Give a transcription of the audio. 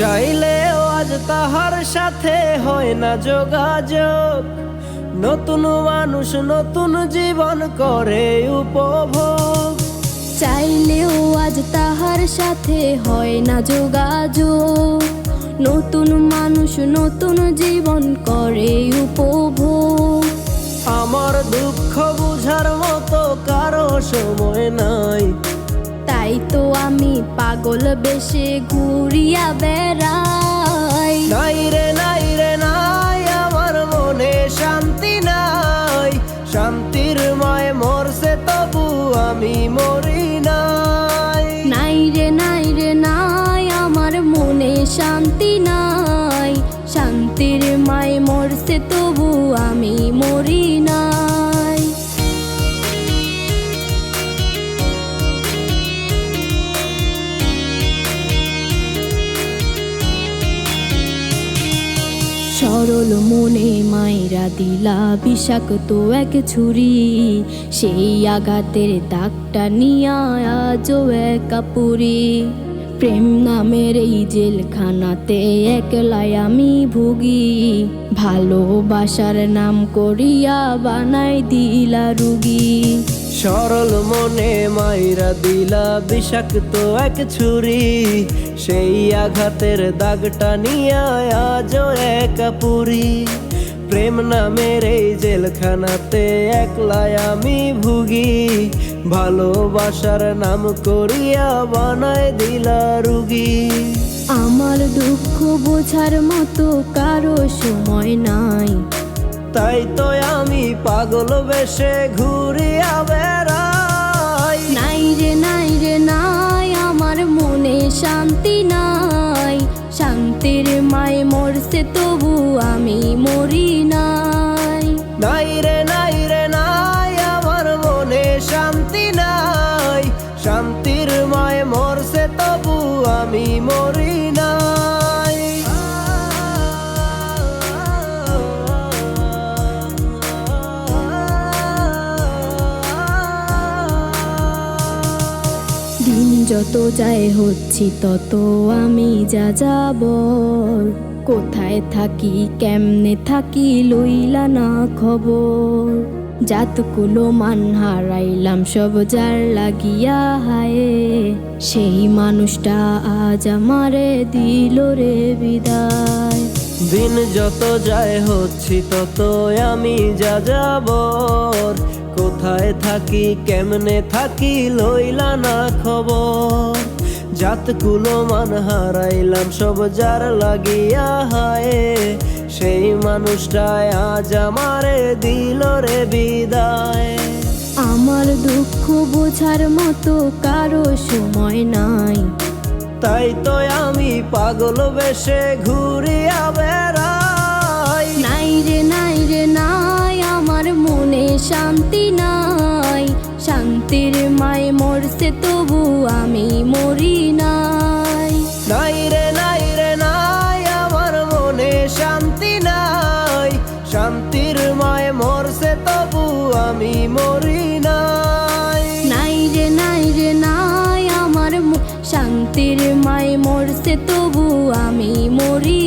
চাইলেও আজ তাহার সাথে হয় না যোগাযোগ। নতুন মানুষ নতুন জীবন করে উপভোগ। চাইলেও আজ তাহার সাথে হয় না যোগাযোগ। নতুন মানুষ নতুন জীবন করে উপভোগ। আমার দুঃখ বুঝার মতো কারো সময় নাই, তাই তো আমি পাগল বেশে ঘুরিয়া বেড়াই। নাই রে নাই রে নাই, আমার মনে শান্তি নাই। শান্তির মায় মরছে তবু আমি মরি নাই। নাই রে নাই রে নাই, আমার মনে শান্তি নাই। শান্তির মায় মরছে তবু আমি মরি নাই। সরল মনে মায়েরা দিলা বিষাক্ত এক ছুরি। সেই আঘাতের দাগটা নিয়া আজও একা পুরি। প্রেম নামের এই জেলখানাতে একলাই আমি ভুগি। ভালোবাসার নাম করিয়া বানাই দিলা রুগী। সরল মনে মাইরা দিলা বিষাক্ত এক ছুরি। সেই আঘাতের দাগটা নিয়া আজও একা পুরি। প্রেম নামের এই জেলখানাতে একলাই আমি ভুগি। ভালোবাসার নাম করিয়া বানায় দিলা রুগী। আমার দুঃখ বোঝার মতো কারো সময় নাই, তাই তো আমি পাগল বেশে ঘুরিয়া বেড়াই। নাই রে নাই রে নাই, আমার মনে শান্তি নাই। শান্তির মায় মরছে তবু আমি মরি নাই। নাই রে নাই রে নাই, আমার মনে শান্তি নাই। শান্তির মায় মরছে তবু আমি মরি নাই। দিন যত যায় হচ্ছি তত আমি যা যাবর। কোথায় থাকি কেমনে থাকি লইলা না খবর। জাতকুলো মান হারাইলাম সব যার লাগিয়া হায়। সেই মানুষটা আজ আমারে দিল রে বিদায়। দিন যত যায় হচ্ছি তত আমি যা যাবর। কোথায় থাকি কেমনে থাকি লইলা না খবর। জাতকুলো মান হারাইলাম সব যার লাগিয়া হায়। সেই মানুষটাই আজ আমারে দিল রে বিদায়। আমার দুঃখ বোঝার মতো কারো সময় নাই, তাই তো আমি পাগল বেশে ঘুরিয়া বেড়াই। নাই রে নাই রে নাই, আমার মনে শান্তি নাই। শান্তির মায় মরছে তবু আমি মরি নাই। নাই রে নাই রে নাই, আমার মনে শান্তি নাই। শান্তির মায় মরছে তবু আমি মরি নাই। নাই রে নাই রে নাই, আমার শান্তির মায় মরছে তবু আমি মরি